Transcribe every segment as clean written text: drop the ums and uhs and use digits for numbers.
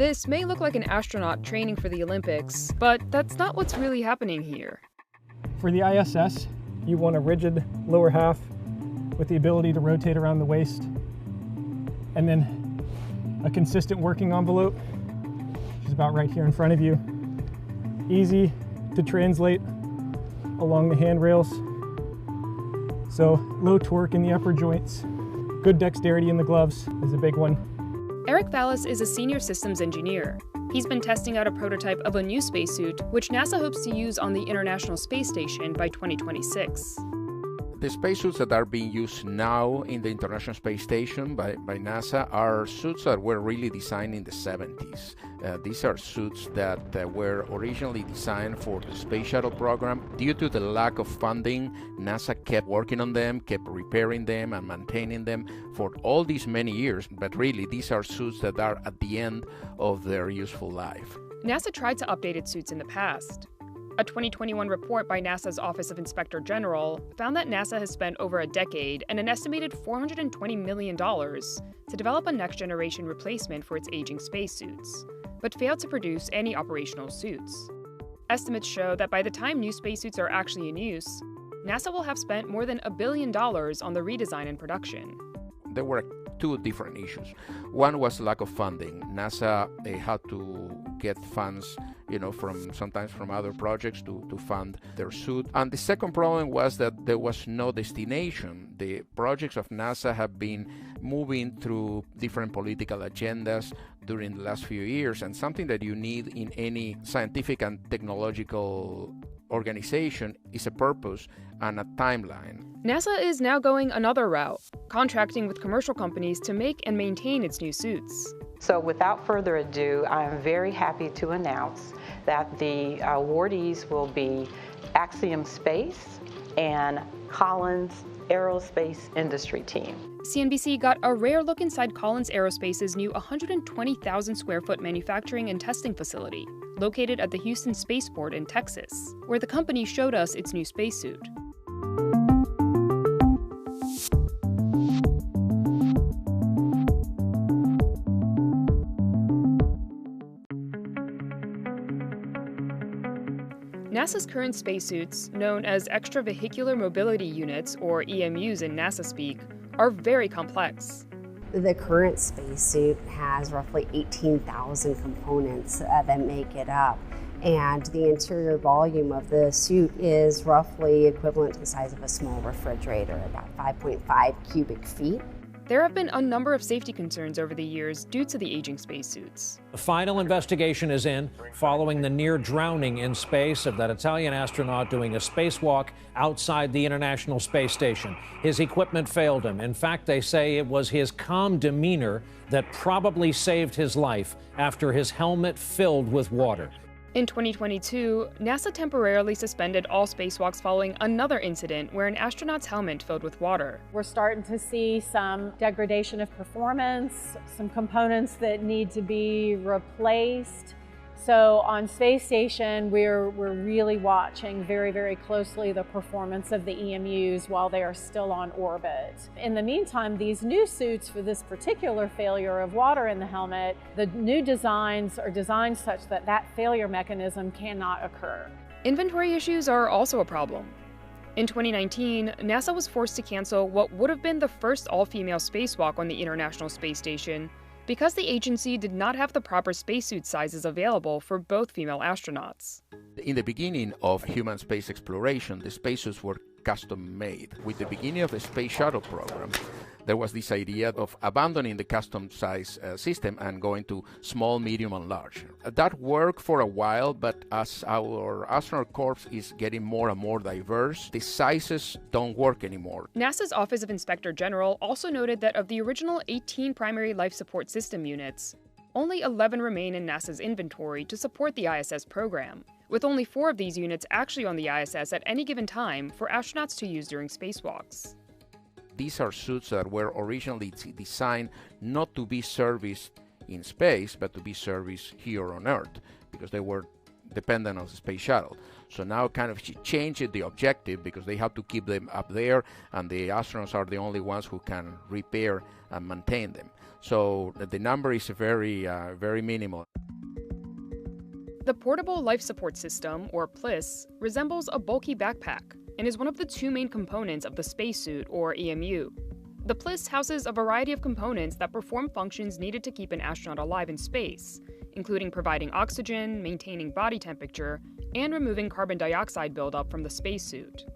This may look like an astronaut training for the Olympics, but that's not what's really happening here. For the ISS, you want a rigid lower half with the ability to rotate around the waist, and then a consistent working envelope, which is about right here in front of you. Easy to translate along the handrails. So low torque in the upper joints, good dexterity in the gloves is a big one. Eric Vallis is a senior systems engineer. He's been testing out a prototype of a new spacesuit, which NASA hopes to use on the International Space Station by 2026. The spacesuits that are being used now in the International Space Station by NASA are suits that were really designed in the 70s. These are suits that were originally designed for the Space Shuttle program. Due to the lack of funding, NASA kept working on them, kept repairing them and maintaining them for all these many years. But really, these are suits that are at the end of their useful life. NASA tried to update its suits in the past. A 2021 report by NASA's Office of Inspector General found that NASA has spent over a decade and an estimated $420 million to develop a next-generation replacement for its aging spacesuits, but failed to produce any operational suits. Estimates show that by the time new spacesuits are actually in use, NASA will have spent more than $1 billion on the redesign and production. There were two different issues. One was lack of funding. NASA had to get funds, sometimes from other projects to fund their suit. And the second problem was that there was no destination. The projects of NASA have been moving through different political agendas during the last few years, and something that you need in any scientific and technological organization is a purpose and a timeline. NASA is now going another route, contracting with commercial companies to make and maintain its new suits. So without further ado, I am very happy to announce that the awardees will be Axiom Space and Collins Aerospace Industry Team. CNBC got a rare look inside Collins Aerospace's new 120,000 square foot manufacturing and testing facility, located at the Houston Spaceport in Texas, where the company showed us its new spacesuit. NASA's current spacesuits, known as Extravehicular Mobility Units, or EMUs in NASA speak, are very complex. The current spacesuit has roughly 18,000 components that make it up, and the interior volume of the suit is roughly equivalent to the size of a small refrigerator, about 5.5 cubic feet. There have been a number of safety concerns over the years due to the aging spacesuits. The final investigation is in following the near drowning in space of that Italian astronaut doing a spacewalk outside the International Space Station. His equipment failed him. In fact, they say it was his calm demeanor that probably saved his life after his helmet filled with water. In 2022, NASA temporarily suspended all spacewalks following another incident where an astronaut's helmet filled with water. We're starting to see some degradation of performance, some components that need to be replaced. So on Space Station, we're really watching very, very closely the performance of the EMUs while they are still on orbit. In the meantime, these new suits for this particular failure of water in the helmet, the new designs are designed such that that failure mechanism cannot occur. Inventory issues are also a problem. In 2019, NASA was forced to cancel what would have been the first all-female spacewalk on the International Space Station because the agency did not have the proper spacesuit sizes available for both female astronauts. In the beginning of human space exploration, the spacesuits were custom-made. With the beginning of the Space Shuttle program, there was this idea of abandoning the custom-size system and going to small, medium, and large. That worked for a while, but as our astronaut corps is getting more and more diverse, the sizes don't work anymore. NASA's Office of Inspector General also noted that of the original 18 primary life support system units, only 11 remain in NASA's inventory to support the ISS program, with only 4 of these units actually on the ISS at any given time for astronauts to use during spacewalks. These are suits that were originally designed not to be serviced in space, but to be serviced here on Earth, because they were dependent on the space shuttle. So now kind of changed the objective because they have to keep them up there, and the astronauts are the only ones who can repair and maintain them. So the number is very, very minimal. The Portable Life Support System, or PLIS, resembles a bulky backpack and is one of the two main components of the spacesuit, or EMU. The PLIS houses a variety of components that perform functions needed to keep an astronaut alive in space, including providing oxygen, maintaining body temperature, and removing carbon dioxide buildup from the spacesuit.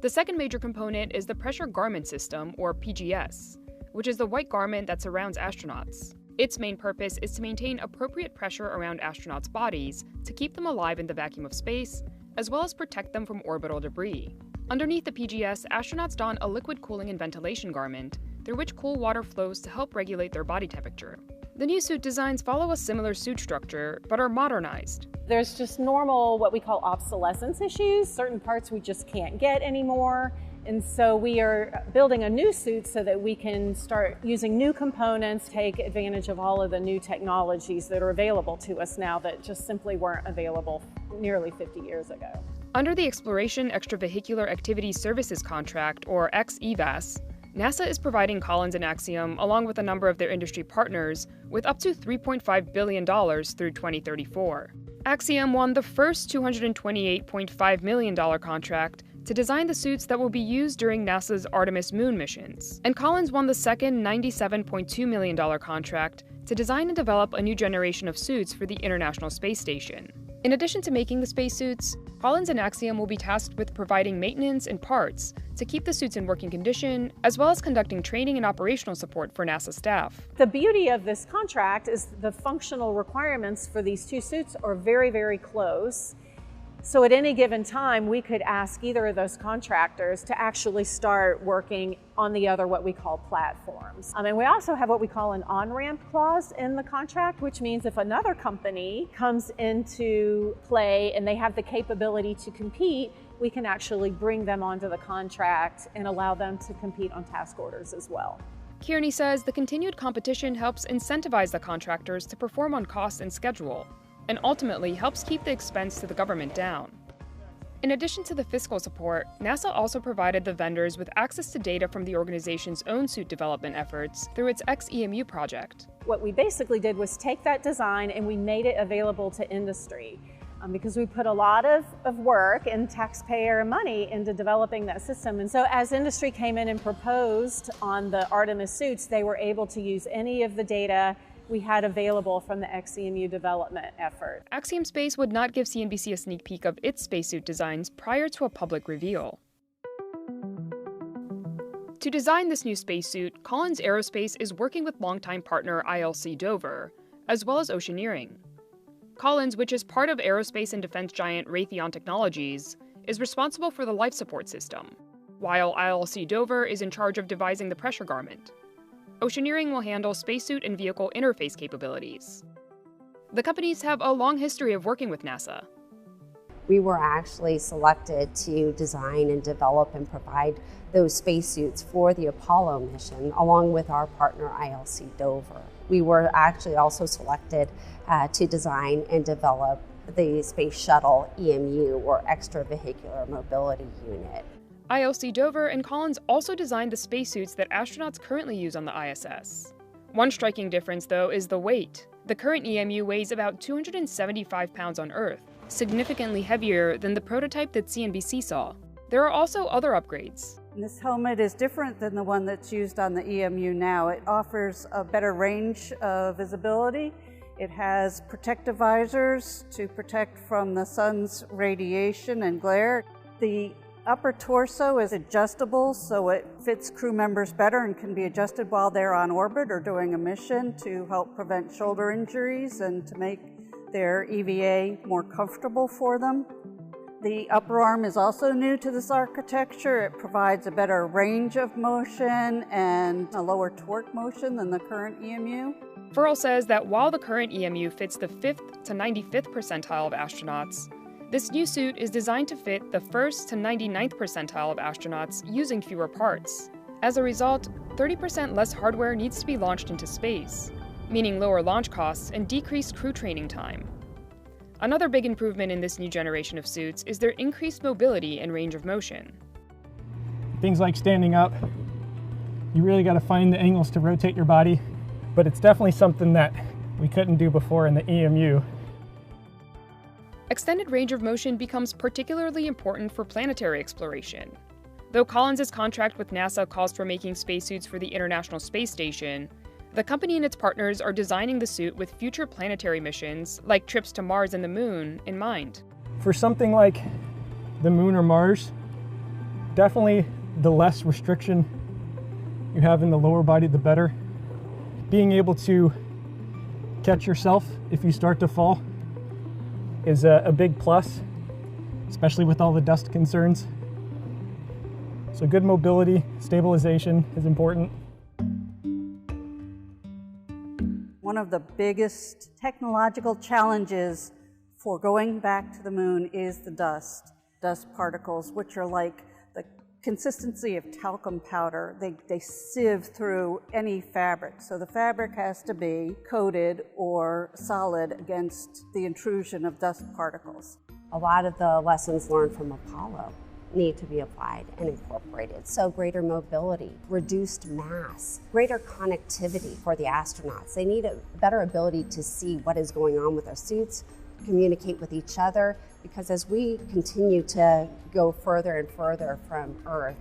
The second major component is the Pressure Garment System, or PGS, which is the white garment that surrounds astronauts. Its main purpose is to maintain appropriate pressure around astronauts' bodies to keep them alive in the vacuum of space, as well as protect them from orbital debris. Underneath the PGS, astronauts don a liquid cooling and ventilation garment, through which cool water flows to help regulate their body temperature. The new suit designs follow a similar suit structure, but are modernized. There's just normal, what we call obsolescence issues. Certain parts we just can't get anymore. And so we are building a new suit so that we can start using new components, take advantage of all of the new technologies that are available to us now that just simply weren't available nearly 50 years ago. Under the Exploration Extravehicular Activities Services Contract, or EVAS, NASA is providing Collins and Axiom, along with a number of their industry partners, with up to $3.5 billion through 2034. Axiom won the first $228.5 million contract to design the suits that will be used during NASA's Artemis moon missions, and Collins won the second $97.2 million contract to design and develop a new generation of suits for the International Space Station. In addition to making the spacesuits, Collins and Axiom will be tasked with providing maintenance and parts to keep the suits in working condition, as well as conducting training and operational support for NASA staff. The beauty of this contract is the functional requirements for these two suits are very, very close. So at any given time, we could ask either of those contractors to actually start working on the other, what we call platforms. And we also have what we call an on-ramp clause in the contract, which means if another company comes into play and they have the capability to compete, we can actually bring them onto the contract and allow them to compete on task orders as well. Kearney says the continued competition helps incentivize the contractors to perform on cost and schedule, and ultimately helps keep the expense to the government down. In addition to the fiscal support, NASA also provided the vendors with access to data from the organization's own suit development efforts through its XEMU project. What we basically did was take that design and we made it available to industry because we put a lot of work and taxpayer money into developing that system. And so as industry came in and proposed on the Artemis suits, they were able to use any of the data we had available from the XEMU development effort. Axiom Space would not give CNBC a sneak peek of its spacesuit designs prior to a public reveal. To design this new spacesuit, Collins Aerospace is working with longtime partner ILC Dover, as well as Oceaneering. Collins, which is part of aerospace and defense giant Raytheon Technologies, is responsible for the life support system, while ILC Dover is in charge of devising the pressure garment. Oceaneering will handle spacesuit and vehicle interface capabilities. The companies have a long history of working with NASA. We were actually selected to design and develop and provide those spacesuits for the Apollo mission, along with our partner ILC Dover. We were actually also selected to design and develop the Space Shuttle EMU, or Extravehicular Mobility Unit. ILC Dover and Collins also designed the spacesuits that astronauts currently use on the ISS. One striking difference, though, is the weight. The current EMU weighs about 275 pounds on Earth, significantly heavier than the prototype that CNBC saw. There are also other upgrades. This helmet is different than the one that's used on the EMU now. It offers a better range of visibility. It has protective visors to protect from the sun's radiation and glare. The upper torso is adjustable, so it fits crew members better and can be adjusted while they're on orbit or doing a mission to help prevent shoulder injuries and to make their EVA more comfortable for them. The upper arm is also new to this architecture. It provides a better range of motion and a lower torque motion than the current EMU. Furl says that while the current EMU fits the 5th to 95th percentile of astronauts, this new suit is designed to fit the 1st to 99th percentile of astronauts using fewer parts. As a result, 30% less hardware needs to be launched into space, meaning lower launch costs and decreased crew training time. Another big improvement in this new generation of suits is their increased mobility and range of motion. Things like standing up, you really got to find the angles to rotate your body, but it's definitely something that we couldn't do before in the EMU. Extended range of motion becomes particularly important for planetary exploration. Though Collins' contract with NASA calls for making spacesuits for the International Space Station, the company and its partners are designing the suit with future planetary missions, like trips to Mars and the Moon, in mind. For something like the Moon or Mars, definitely the less restriction you have in the lower body, the better. Being able to catch yourself if you start to fall is a big plus, especially with all the dust concerns. So good mobility, stabilization is important. One of the biggest technological challenges for going back to the moon is the dust particles, which are like the consistency of talcum powder. They sieve through any fabric. So the fabric has to be coated or solid against the intrusion of dust particles. A lot of the lessons learned from Apollo need to be applied and incorporated. So greater mobility, reduced mass, greater connectivity for the astronauts. They need a better ability to see what is going on with their suits, communicate with each other, because as we continue to go further and further from Earth,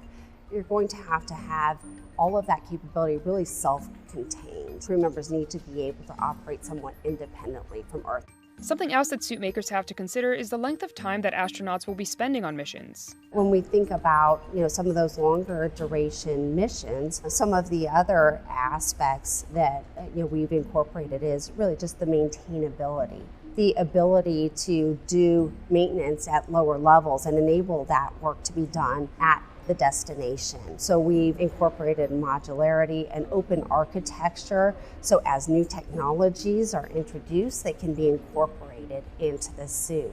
you're going to have all of that capability really self-contained. Crew members need to be able to operate somewhat independently from Earth. Something else that suit makers have to consider is the length of time that astronauts will be spending on missions. When we think about some of those longer duration missions, some of the other aspects that we've incorporated is really just the maintainability. The ability to do maintenance at lower levels and enable that work to be done at the destination. So we've incorporated modularity and open architecture, so as new technologies are introduced, they can be incorporated into the suit.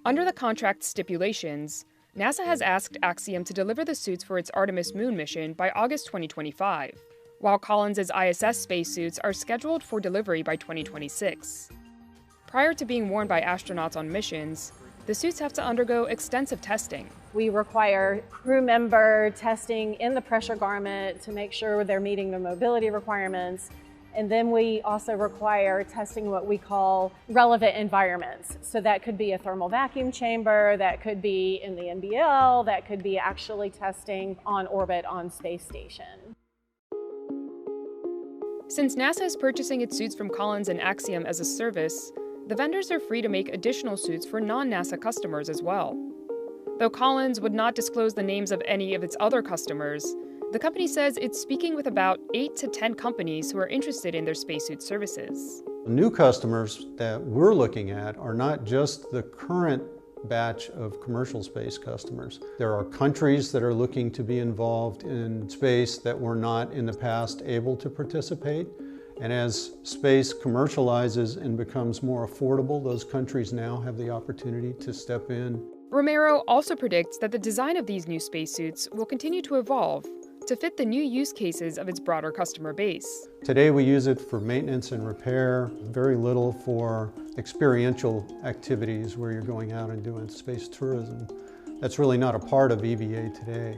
Under the contract stipulations, NASA has asked Axiom to deliver the suits for its Artemis moon mission by August 2025, while Collins' ISS spacesuits are scheduled for delivery by 2026. Prior to being worn by astronauts on missions, the suits have to undergo extensive testing. We require crew member testing in the pressure garment to make sure they're meeting the mobility requirements. And then we also require testing what we call relevant environments. So that could be a thermal vacuum chamber, that could be in the NBL, that could be actually testing on orbit on space station. Since NASA is purchasing its suits from Collins and Axiom as a service, the vendors are free to make additional suits for non-NASA customers as well. Though Collins would not disclose the names of any of its other customers, the company says it's speaking with about 8 to 10 companies who are interested in their spacesuit services. New customers that we're looking at are not just the current batch of commercial space customers. There are countries that are looking to be involved in space that were not in the past able to participate. And as space commercializes and becomes more affordable, those countries now have the opportunity to step in. Romero also predicts that the design of these new spacesuits will continue to evolve to fit the new use cases of its broader customer base. Today we use it for maintenance and repair, very little for experiential activities where you're going out and doing space tourism. That's really not a part of EVA today.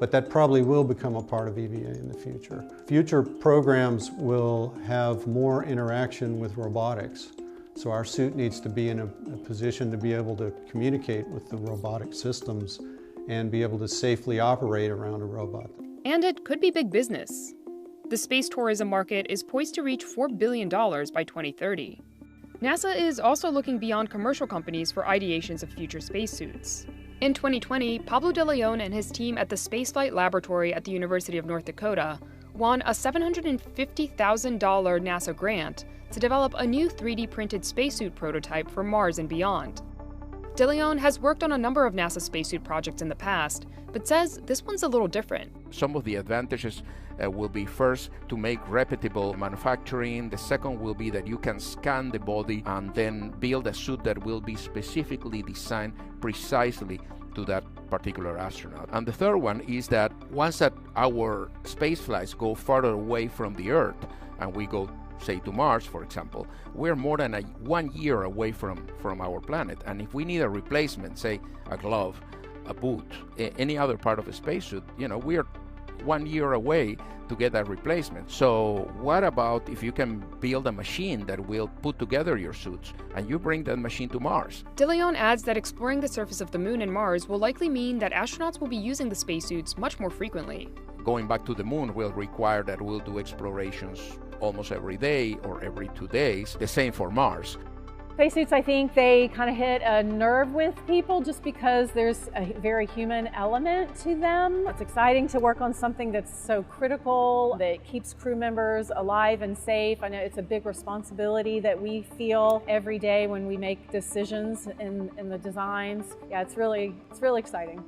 But that probably will become a part of EVA in the future. Future programs will have more interaction with robotics. So our suit needs to be in a position to be able to communicate with the robotic systems and be able to safely operate around a robot. And it could be big business. The space tourism market is poised to reach $4 billion by 2030. NASA is also looking beyond commercial companies for ideations of future spacesuits. In 2020, Pablo de Leon and his team at the Spaceflight Laboratory at the University of North Dakota won a $750,000 NASA grant to develop a new 3D printed spacesuit prototype for Mars and beyond. De Leon has worked on a number of NASA spacesuit projects in the past, but says this one's a little different. Some of the advantages will be first to make replicable manufacturing. The second will be that you can scan the body and then build a suit that will be specifically designed precisely to that particular astronaut. And the third one is that once that our space flights go farther away from the Earth and we go say, to Mars, for example, we're more than 1 year away from our planet. And if we need a replacement, say a glove, a boot, any other part of a spacesuit, we're 1 year away to get that replacement. So what about if you can build a machine that will put together your suits and you bring that machine to Mars? De Leon adds that exploring the surface of the moon and Mars will likely mean that astronauts will be using the spacesuits much more frequently. Going back to the moon will require that we'll do explorations almost every day or every 2 days. The same for Mars. Spacesuits, I think they kind of hit a nerve with people just because there's a very human element to them. It's exciting to work on something that's so critical, that keeps crew members alive and safe. I know it's a big responsibility that we feel every day when we make decisions in the designs. Yeah, it's really exciting.